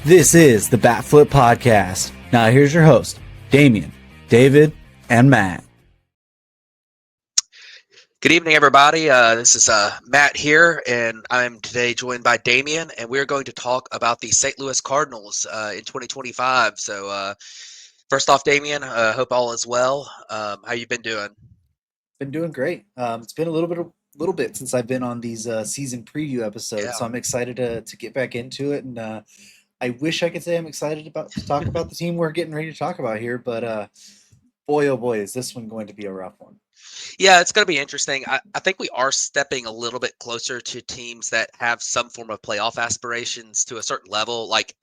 This is the Batflip Podcast. Now here's your host, Damien, David, and Matt. Good evening, everybody. This is Matt here, and I'm today joined by Damien, and we're going to talk about the St. Louis Cardinals in 2025. So, first off, Damien, hope all is well. How you been doing? Been doing great. It's been a little bit since I've been on these season preview episodes, Yeah. so I'm excited to get back into it. And I wish I could say I'm excited to talk about the team we're getting ready to talk about here, but boy, oh boy, is this one going to be a rough one. Yeah, it's going to be interesting. I think we are stepping a little bit closer to teams that have some form of playoff aspirations to a certain level. Like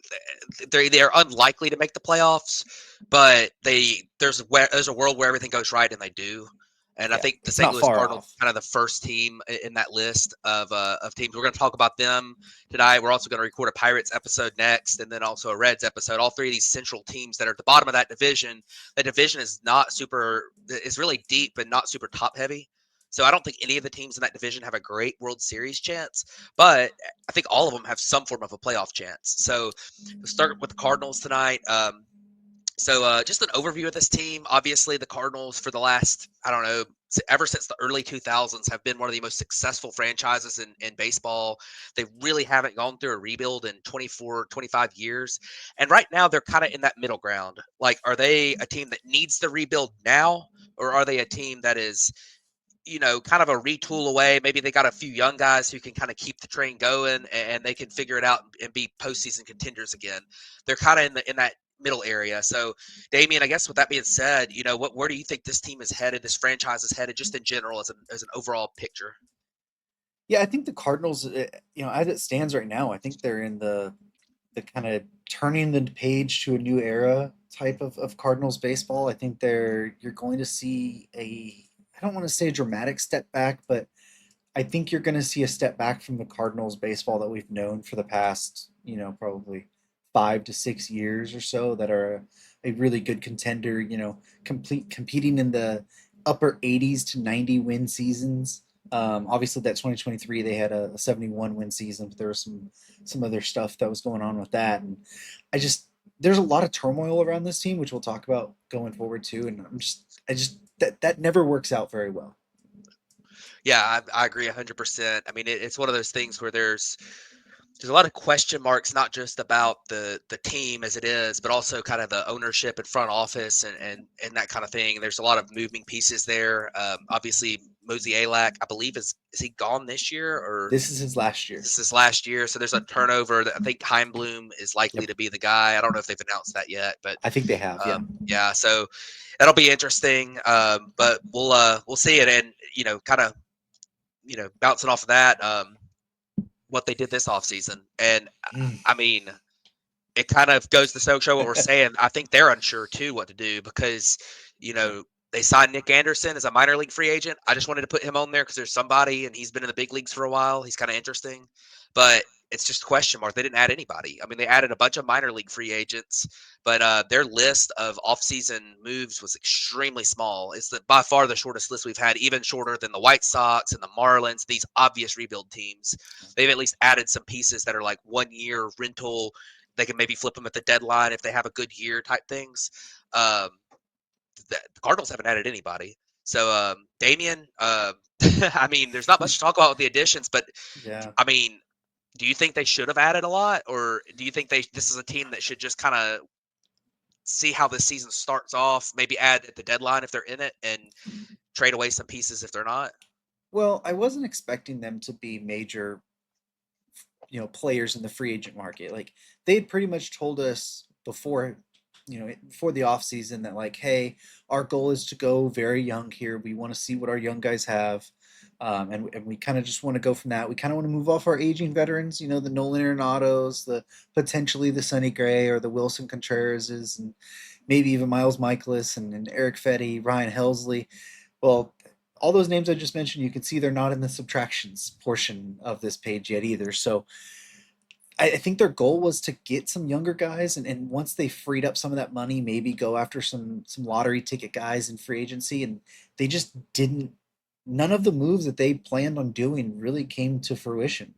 they're unlikely to make the playoffs, but there's a world where everything goes right and they do. And I Yeah, think the it's St. not Louis far Cardinals off. are kind of the first team in that list of teams. We're going to talk about them tonight. We're also going to record a Pirates episode next, and then also a Reds episode. All three of these central teams that are at the bottom of that division. The division is not super. It's really deep and not super top heavy. So I don't think any of the teams in that division have a great World Series chance, but I think all of them have some form of a playoff chance. So we'll start with the Cardinals tonight. So just an overview of this team. Obviously, the Cardinals for the last, I don't know, ever since the early 2000s have been one of the most successful franchises in baseball. They really haven't gone through a rebuild in 24, 25 years. And right now they're kind of in that middle ground. Like, are they a team that needs the rebuild now? Or are they a team that is, kind of a retool away? Maybe they got a few young guys who can kind of keep the train going and they can figure it out and be postseason contenders again. They're kind of in that middle area. So, Damien, I guess with that being said, where do you think this team is headed? This franchise is headed, just in general, as an overall picture. Yeah, I think the Cardinals, as it stands right now, I think they're in the kind of turning the page to a new era type of Cardinals baseball. I think you're going to see I don't want to say a dramatic step back, but I think you're going to see a step back from the Cardinals baseball that we've known for the past, probably 5 to 6 years or so, that are a really good contender, competing in the upper 80s to 90 win seasons. Obviously, that 2023 they had a 71 win season, but there was some other stuff that was going on with that, and I just there's a lot of turmoil around this team, which we'll talk about going forward too. And I just that never works out very well. Yeah, I agree 100%. I mean, it's one of those things where there's a lot of question marks, not just about the team as it is, but also kind of the ownership and front office and that kind of thing. There's a lot of moving pieces there. Obviously, Mosey Alak, I believe, is he gone this year, or This is his last year. this is last year? So there's a turnover. That I think Heimblum is likely Yep. to be the guy. I don't know if they've announced that yet, but I think they have, yeah. yeah. So that'll be interesting. But we'll see it, and kind of bouncing off of that. What they did this offseason. And Mm. I mean, it kind of goes to show what we're saying. I think they're unsure too what to do because, they signed Nick Anderson as a minor league free agent. I just wanted to put him on there because there's somebody and he's been in the big leagues for a while. He's kind of interesting, but it's just a question mark. They didn't add anybody. I mean, they added a bunch of minor league free agents, but their list of offseason moves was extremely small. It's by far the shortest list we've had, even shorter than the White Sox and the Marlins, these obvious rebuild teams. They've at least added some pieces that are like 1 year rental. They can maybe flip them at the deadline if they have a good year type things. Um, the Cardinals haven't added anybody. So, Damien, I mean, there's not much to talk about with the additions, but Yeah. I mean, do you think they should have added a lot, or do you think this is a team that should just kind of see how the season starts off, maybe add at the deadline if they're in it, and trade away some pieces if they're not? Well, I wasn't expecting them to be major, players in the free agent market. Like they had pretty much told us before, before the off season that like, hey, our goal is to go very young here. We want to see what our young guys have. And we kind of just want to go from that. We kind of want to move off our aging veterans, the Nolan Arenados, the potentially the Sonny Gray or the Wilson Contrerases, and maybe even Miles Michaelis and Eric Fetty, Ryan Helsley. Well, all those names I just mentioned, you can see they're not in the subtractions portion of this page yet either. So I think their goal was to get some younger guys, and once they freed up some of that money, maybe go after some lottery ticket guys in free agency. And they just didn't. None of the moves that they planned on doing really came to fruition.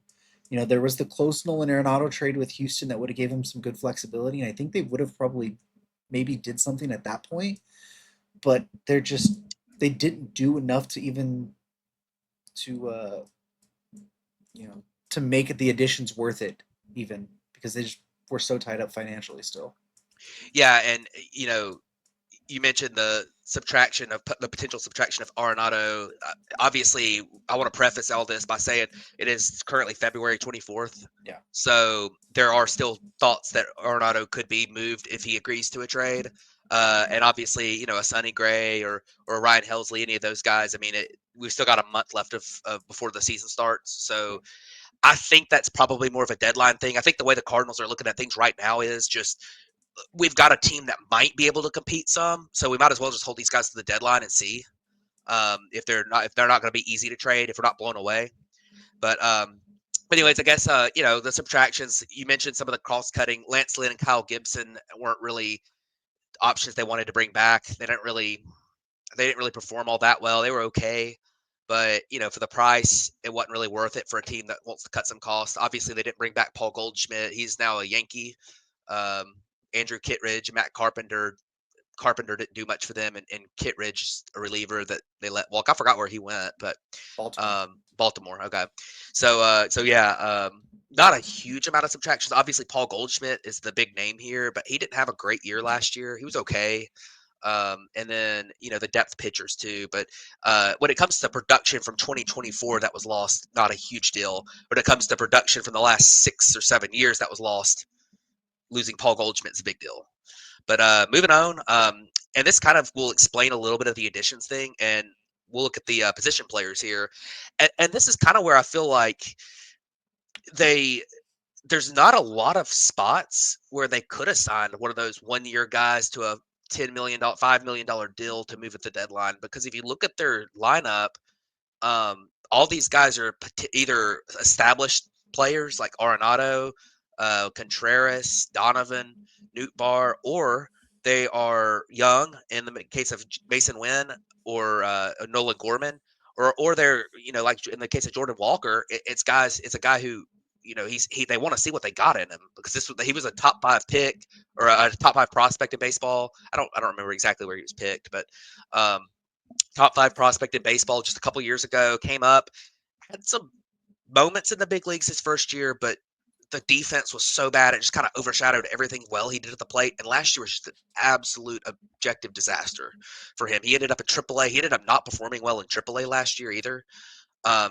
There was the close Nolan Arenado trade with Houston that would have gave him some good flexibility, and I think they would have probably maybe did something at that point, but they didn't do enough to even to you know to make the additions worth it, even because they just were so tied up financially still. Yeah, and you mentioned the subtraction of the potential subtraction of Arenado. Obviously, I want to preface all this by saying it is currently February 24th. Yeah. So there are still thoughts that Arenado could be moved if he agrees to a trade. And obviously, a Sonny Gray or a Ryan Helsley, any of those guys. I mean, we've still got a month left of before the season starts. So I think that's probably more of a deadline thing. I think the way the Cardinals are looking at things right now is just we've got a team that might be able to compete some, so we might as well just hold these guys to the deadline and see if they're not going to be easy to trade if we're not blown away. But anyways, I guess the subtractions you mentioned some of the cost cutting. Lance Lynn and Kyle Gibson weren't really options they wanted to bring back. They didn't really perform all that well. They were okay. But for the price, it wasn't really worth it for a team that wants to cut some costs. Obviously, they didn't bring back Paul Goldschmidt. He's now a Yankee. Um, Andrew Kittredge, Matt Carpenter. Carpenter didn't do much for them, and Kittredge, a reliever that they let walk. I forgot where he went, but Baltimore. Baltimore. Okay, so yeah, not a huge amount of subtractions. Obviously, Paul Goldschmidt is the big name here, but he didn't have a great year last year. He was okay. And then the depth pitchers too. But when it comes to production from 2024 that was lost, not a huge deal. When it comes to production from the last 6 or 7 years that was lost, losing Paul Goldschmidt's a big deal. But moving on, and this kind of will explain a little bit of the additions thing, and we'll look at the position players here, and this is kind of where I feel like they there's not a lot of spots where they could have signed one of those 1 year guys to a $10 million, $5 million deal to move at the deadline. Because if you look at their lineup, all these guys are either established players like Arenado, Contreras, Donovan, Newtbar, or they are young in the case of Mason Wynn or Nolan Gorman, or they're like in the case of Jordan Walker, it's a guy who they want to see what they got in him because he was a top 5 pick or a top 5 prospect in baseball. I don't remember exactly where he was picked, but um, top 5 prospect in baseball just a couple years ago, came up, had some moments in the big leagues his first year, but the defense was so bad it just kind of overshadowed everything well he did at the plate. And last year was just an absolute objective disaster for him. He ended up at AAA. He ended up not performing well in AAA last year either.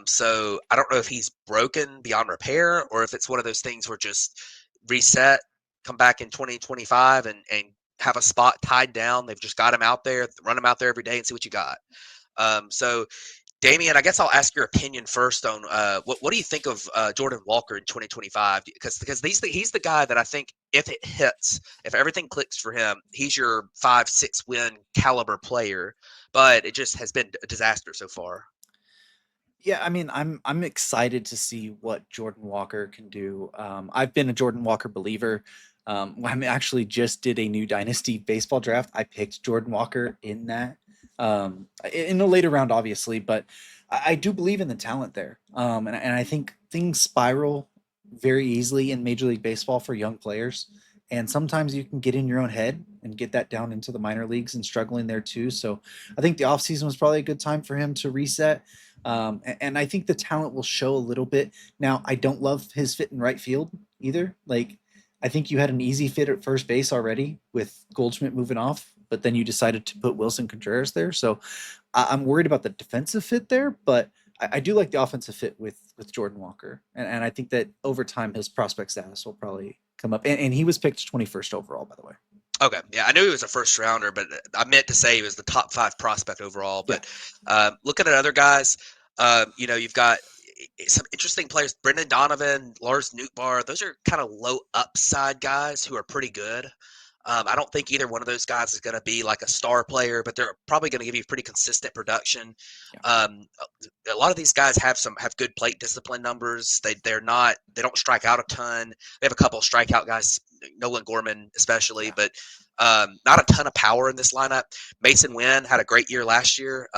So I don't know if he's broken beyond repair or if it's one of those things where just reset, come back in 2025 and have a spot tied down. They've just got him out there, run him out there every day and see what you got. So Damien, I guess I'll ask your opinion first on what do you think of Jordan Walker in 2025? Because he's the guy that I think if it hits, if everything clicks for him, he's your 5-6 win caliber player. But it just has been a disaster so far. Yeah, I mean, I'm excited to see what Jordan Walker can do. I've been a Jordan Walker believer. I actually just did a new dynasty baseball draft. I picked Jordan Walker in that, in the later round, obviously, but I do believe in the talent there. And I think things spiral very easily in Major League Baseball for young players. And sometimes you can get in your own head and get that down into the minor leagues and struggling there too. So I think the offseason was probably a good time for him to reset, and I think the talent will show a little bit. Now, I don't love his fit in right field either. Like, I think you had an easy fit at first base already with Goldschmidt moving off, but then you decided to put Wilson Contreras there. So I'm worried about the defensive fit there, but I do like the offensive fit with Jordan Walker, and I think that over time his prospect status will probably come up. And he was picked 21st overall, by the way. Okay, yeah, I knew he was a first rounder, but I meant to say he was the top 5 prospect overall. Yeah, But looking at other guys, you've got some interesting players: Brendan Donovan, Lars Nootbaar. Those are kind of low upside guys who are pretty good. I don't think either one of those guys is going to be like a star player, but they're probably going to give you pretty consistent production. yeah, Um, a lot of these guys have good plate discipline numbers. They don't strike out a ton. They have a couple of strikeout guys, Nolan Gorman especially, yeah. but not a ton of power in this lineup. Mason Wynn had a great year last year.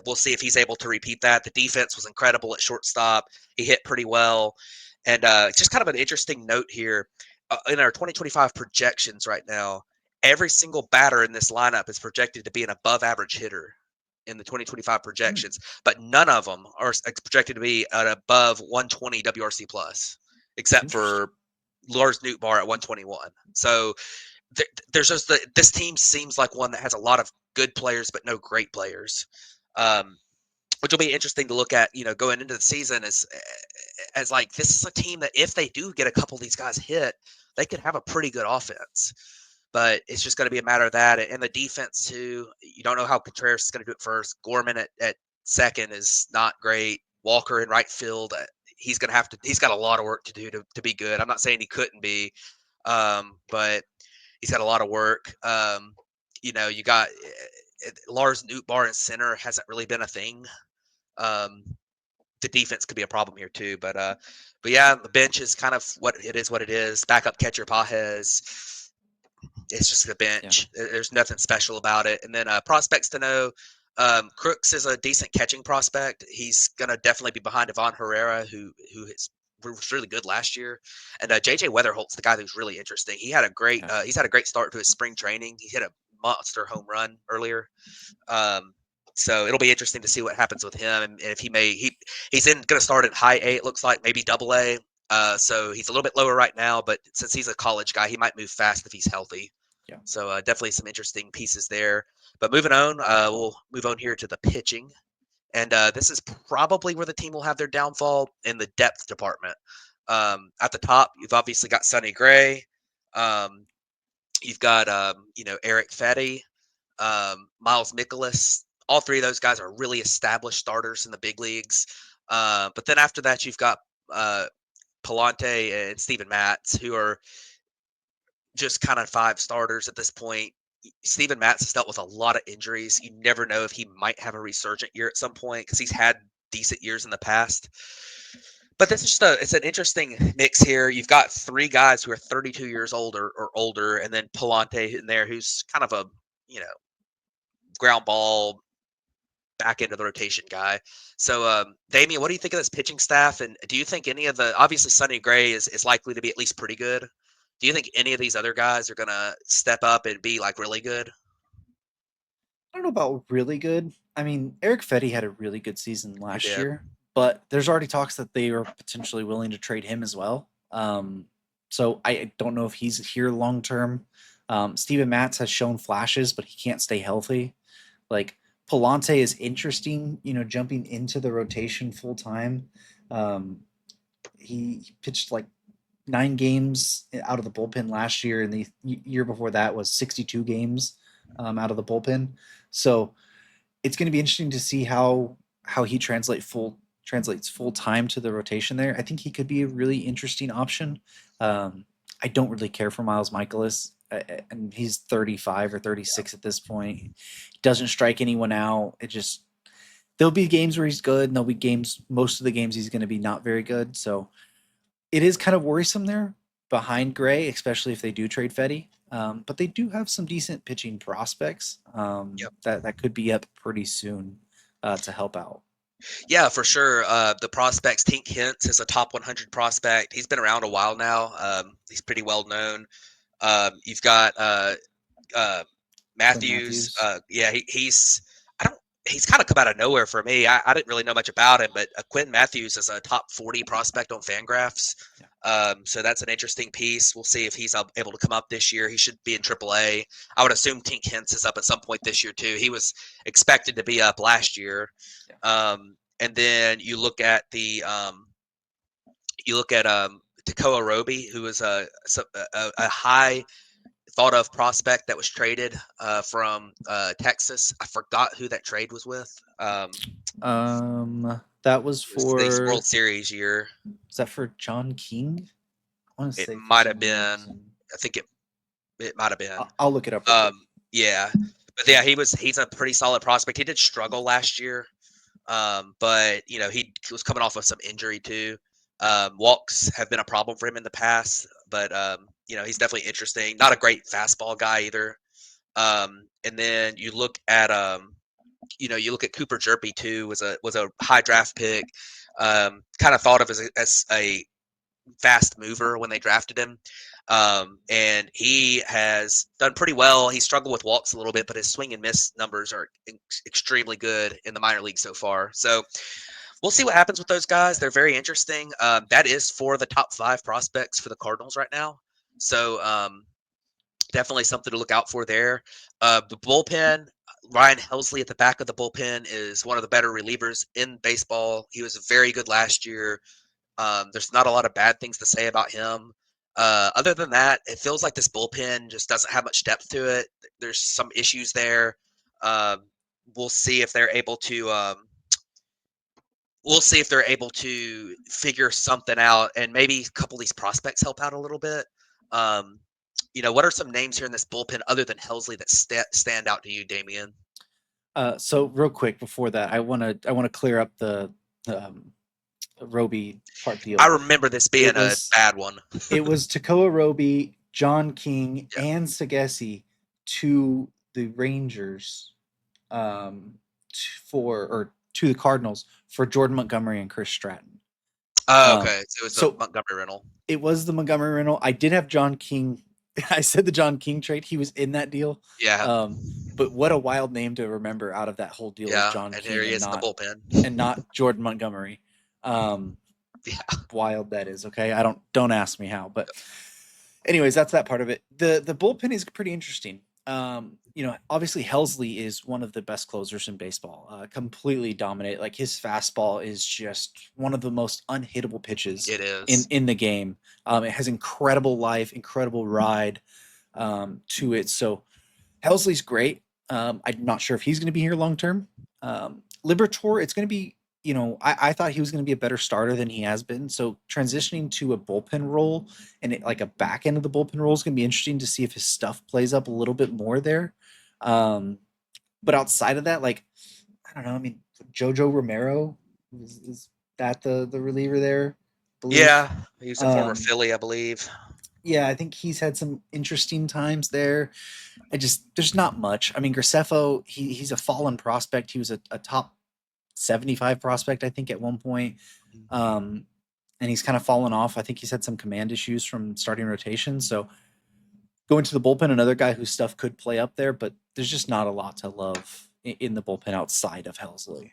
We'll see if he's able to repeat that. The defense was incredible at shortstop. He hit pretty well. And just kind of an interesting note here in our 2025 projections right now, every single batter in this lineup is projected to be an above average hitter in the 2025 Hmm, projections, but none of them are projected to be an above 120 WRC plus, except interesting. for Lars Nootbaar at 121. So there's just this team seems like one that has a lot of good players, but no great players. Um, which will be interesting to look at, going into the season as like this is a team that if they do get a couple of these guys hit, they could have a pretty good offense. But it's just going to be a matter of that and the defense too. You don't know how Contreras is going to do it first. Gorman at second is not great. Walker in right field, he's going to have to. He's got a lot of work to do to be good. I'm not saying he couldn't be, but he's got a lot of work. You got Lars Nootbaar in center hasn't really been a thing. Um, the defense could be a problem here too. But yeah, the bench is kind of what it is. Backup catcher Pajes, it's just the Yeah. bench. There's nothing special about it. And then prospects to know. Crooks is a decent catching prospect. He's gonna definitely be behind Ivan Herrera, was really good last year. And JJ Weatherholt's the guy who's really interesting. Yeah. He's had a great start to his spring training. He hit a monster home run earlier. Um, so it'll be interesting to see what happens with him, and if he's going to start at high A. It looks like maybe double A. So he's a little bit lower right now, but since he's a college guy, he might move fast if he's healthy. Yeah. So definitely some interesting pieces there. But moving on, we'll move on here to the pitching, and this is probably where the team will have their downfall in the depth department. At the top, you've obviously got Sonny Gray. Um, you've got Eric Fetty, Miles Mikolas. All three of those guys are really established starters in the big leagues. But then after that, you've got uh, Palante and Steven Matz, who are just kind of five starters at this point. Steven Matz has dealt with a lot of injuries. You never know if he might have a resurgent year at some point because he's had decent years in the past. But this is just it's an interesting mix here. You've got three guys who are 32 years or older, and then Palante in there, who's kind of a you know ground ball back into the rotation guy. So, Damien, what do you think of this pitching staff? And do you think any of obviously Sonny Gray is likely to be at least pretty good? Do you think any of these other guys are going to step up and be like really good? I don't know about really good. I mean, Eric Fetty had a really good season He last did. year, but there's already talks that they are potentially willing to trade him as well. So I don't know if he's here long term. Steven Matz has shown flashes, but he can't stay healthy. Like Palante is interesting, jumping into the rotation full time. Um, he pitched like 9 games out of the bullpen last year, and the year before that was 62 games out of the bullpen. So it's going to be interesting to see how he translates full time to the rotation there. I think he could be a really interesting option. I don't really care for Miles Michaelis, and he's 35 or 36 at this point. He doesn't strike anyone out. It just there'll be games where he's good, and there'll be games. Most of the games he's going to be not very good. So it is kind of worrisome there behind Gray, especially if they do trade Fetty. But they do have some decent pitching prospects Yep. that could be up pretty soon to help out. Yeah, for sure. The prospects, Tink Hintz is a top 100 prospect. He's been around a while now. He's pretty well known. You've got uh, Quinn Matthews. Matthews. Yeah, I don't. He's kind of come out of nowhere for me. I didn't really know much about him, but Quinn Matthews is a top 40 prospect on Fangraphs. Yeah. So that's an interesting piece. We'll see if he's able to come up this year. He should be in AAA. I would assume Tink Hintz is up at some point this year too. He was expected to be up last year. Yeah. And then you look at Tekoa Roby, who is a high thought of prospect that was traded from Texas. I forgot who that trade was with. That was It was the for World Series year. was that for John King? I want to It say for might have someone been. else. And I think it might have been. I'll look it up real quick. Um, yeah, but yeah, he's a pretty solid prospect. He did struggle last year, but he was coming off of some injury too. Walks have been a problem for him in the past, but he's definitely interesting. Not a great fastball guy either. And then you look at Cooper Jerpy too. Was a high draft pick. Kind of thought of as a fast mover when they drafted him. And he has done pretty well. He struggled with walks a little bit, but his swing and miss numbers are extremely good in the minor league so far. So we'll see what happens with those guys. They're very interesting. That is for the top 5 prospects for the Cardinals right now. So definitely something to look out for there. The bullpen, Ryan Helsley at the back of the bullpen is one of the better relievers in baseball. He was very good last year. There's not a lot of bad things to say about him. Other than that, it feels like this bullpen just doesn't have much depth to it. There's some issues there. Um, we'll see if they're able to. We'll see if they're able to figure something out, and maybe a couple of these prospects help out a little bit. Um, what are some names here in this bullpen other than Helsley that stand out to you, Damien? So real quick before that, I want to clear up the Roby part I deal. remember this It being a was bad one. it was Takoa Roby, John King, Yeah. and Sagesi to the Rangers, to the Cardinals for Jordan Montgomery and Chris Stratton. Oh, Um, okay. So it was a so Montgomery rental. it was the Montgomery rental. I did have John King. I said the John King trade. He was in that deal. Yeah. Um, but what a wild name to remember out of that whole deal is Yeah. John And here King he and is in the not bullpen. Jordan Montgomery. Um, Yeah. wild that is. Okay, I don't ask me how, but anyways, that's that part of it. The bullpen is pretty interesting. Obviously Helsley is one of the best closers in baseball. Completely dominate. Like his fastball is just one of the most unhittable pitches It in is. in the game. It has incredible life, incredible ride to it. So Helsley's great. I'm not sure if he's going to be here long term. Libertor, it's going to be, I thought he was going to be a better starter than he has been. So transitioning to a bullpen role and like a back end of the bullpen role is going to be interesting to see if his stuff plays up a little bit more there. Um, but outside of that, like, I don't know. I mean, Jojo Romero is that the reliever there? I believe. Yeah. He was a former Um, Philly, I believe. yeah, I think he's had some interesting times there. There's not much. I mean, Graceffo, he's a fallen prospect. He was a top 75 prospect, I think, at one point. Um, and he's kind of fallen off. I think he's had some command issues from starting rotation. So going to the bullpen, another guy whose stuff could play up there, but there's just not a lot to love in the bullpen outside of Helsley.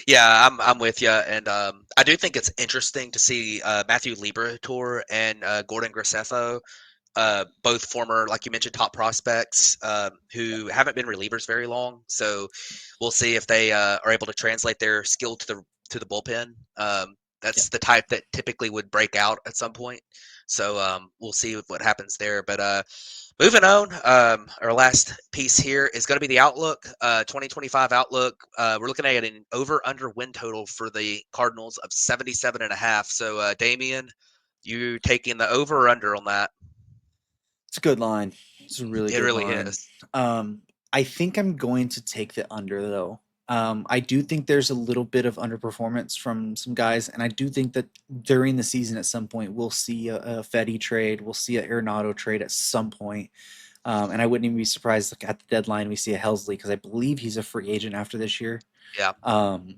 Yeah, I'm with you, and I do think it's interesting to see Matthew Liberatore and Gordon Graceffo, both former, like you mentioned, top prospects who haven't been relievers very long. So we'll see if they are able to translate their skill to the bullpen. Yeah. That's the type that typically would break out at some point. So we'll see what happens there. But moving on, our last piece here is going to be the outlook, 2025 outlook. We're looking at an over/under win total for the Cardinals of 77.5. So, Damien, you taking the over or under on that? It's a good line. It's a really It good really line. is. I think I'm going to take the under though. I do think there's a little bit of underperformance from some guys, and I do think that during the season at some point we'll see a Fetty trade, we'll see a Arenado trade at some point. And I wouldn't even be surprised like, at the deadline we see a Helsley because I believe he's a free agent after this year. Yeah. Um,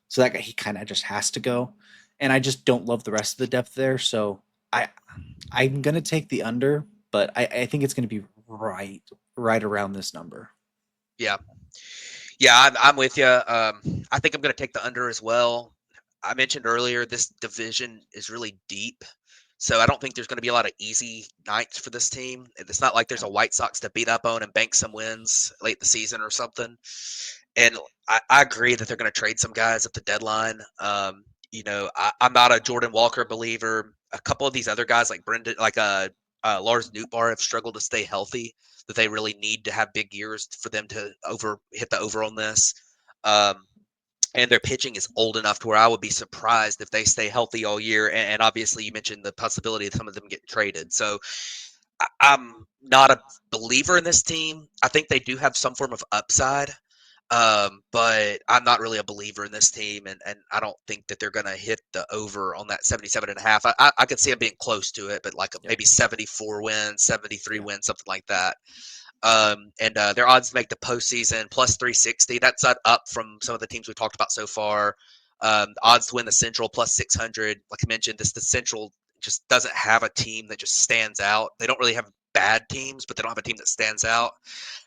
so that guy he kind of just has to go, and I just don't love the rest of the depth there. So I I'm gonna take the under, but I think it's gonna be right around this number. Yeah. Yeah, I'm with you. I think I'm going to take the under as well. I mentioned earlier this division is really deep, so I don't think there's going to be a lot of easy nights for this team. It's not like there's Yeah. a White Sox to beat up on and bank some wins late in the season or something. And I agree that they're going to trade some guys at the deadline. I'm not a Jordan Walker believer. A couple of these other guys like Brendan, like Lars Nootbaar have struggled to stay healthy. That they really need to have big years for them to hit the over on this. Um, and their pitching is old enough to where I would be surprised if they stay healthy all year. And obviously, you mentioned the possibility of some of them getting traded. So I'm not a believer in this team. I think they do have some form of upside. But I'm not really a believer in this team, and I don't think that they're going to hit the over on that 77.5. I could see them being close to it, but like Yeah. maybe 74 wins, 73 Yeah. wins, something like that. And their odds to make the postseason plus 360. That's up from some of the teams we've talked about so far. The odds to win the Central plus 600. Like I mentioned, the Central just doesn't have a team that just stands out. They don't really have bad teams, but they don't have a team that stands out.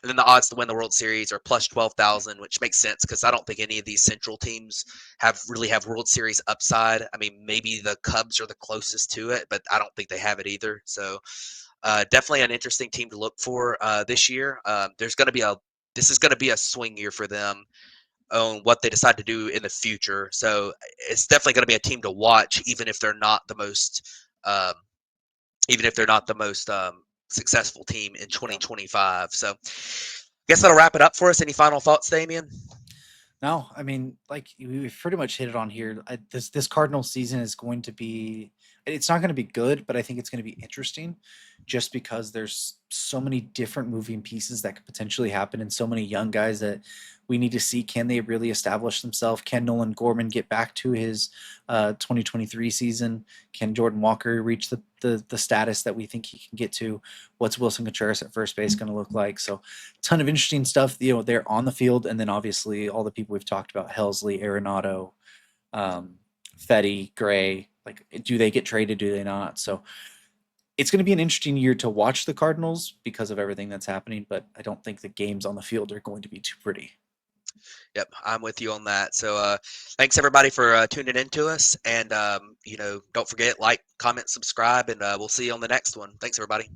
And then the odds to win the World Series are plus 12,000, which makes sense because I don't think any of these Central teams have World Series upside. I mean, maybe the Cubs are the closest to it, but I don't think they have it either. So definitely an interesting team to look for this year. This is going to be a swing year for them on what they decide to do in the future. So it's definitely going to be a team to watch, um, even if they're not the most successful team in Yeah. 2025. So, I guess that'll wrap it up for us. Any final thoughts, Damien? No, I mean, like we've pretty much hit it on here. This Cardinal season is going to be. It's not going to be good, but I think it's going to be interesting, just because there's so many different moving pieces that could potentially happen, and so many young guys that we need to see. Can they really establish themselves? Can Nolan Gorman get back to his 2023 season? Can Jordan Walker reach the status that we think he can get to? What's Wilson Contreras at first base going to look like? So ton of interesting stuff, they're on the field, and then obviously all the people we've talked about: Helsley, Arenado, um, Fetty, Gray. Like, do they get traded? Do they not? So it's going to be an interesting year to watch the Cardinals because of everything that's happening. But I don't think the games on the field are going to be too pretty. Yep, I'm with you on that. So, thanks everybody for tuning in to us, and don't forget like, comment, subscribe, and we'll see you on the next one. Thanks everybody.